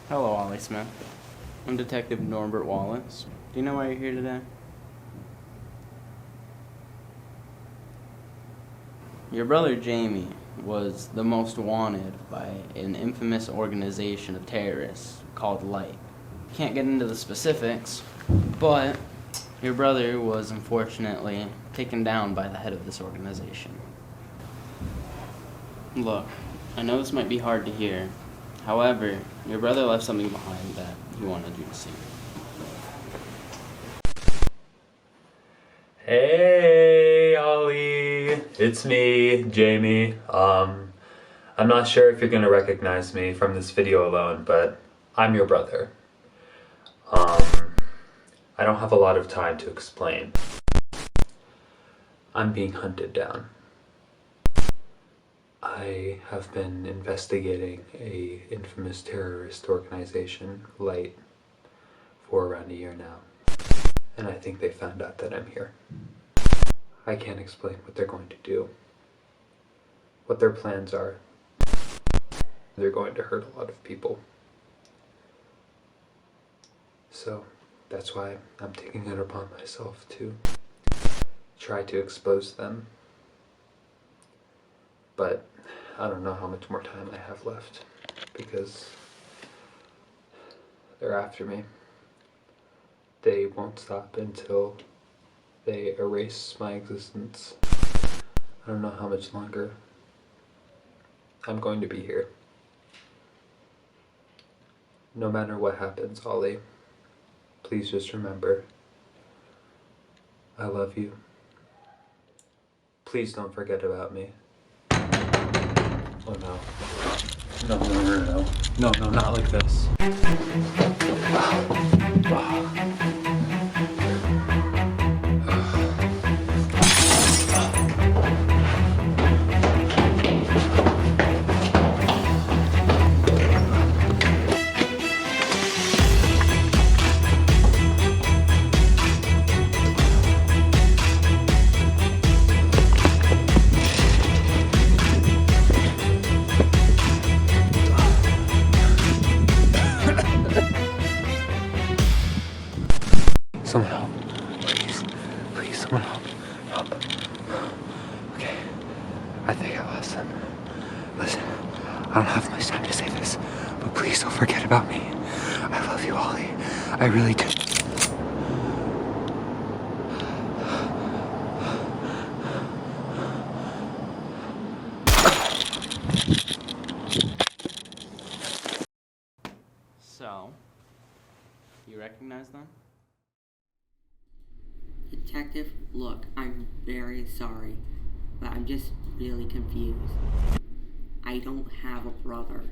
Hello, Ollie Smith. I'm Detective Norbert Wallace. Do you know why you're here today? Your brother Jamie was the most wanted by an infamous organization of terrorists called Light. Can't get into the specifics, but your brother was unfortunately taken down by the head of this organization. Look, I know this might be hard to hear. However, your brother left something behind that he wanted you to see. Hey, Ollie. It's me, Jamie. I'm not sure if you're gonna recognize me from this video alone, but I'm your brother. I don't have a lot of time to explain. I'm being hunted down. I have been investigating a infamous terrorist organization, Light, for around a year now. And I think they found out that I'm here. I can't explain what they're going to do, what their plans are. They're going to hurt a lot of people. So that's why I'm taking it upon myself to try to expose them. But I don't know how much more time I have left because they're after me. They won't stop until they erase my existence. I don't know how much longer I'm going to be here. No matter what happens, Ollie, please just remember, I love you. Please don't forget about me. Oh no. No, not like this. Someone help. Please, someone help. Help. Okay, I think I lost them. Listen, I don't have much time to say this, but please don't forget about me. I love you, Ollie. I really do. So, you recognize them? Detective, look, I'm very sorry, but I'm just really confused. I don't have a brother.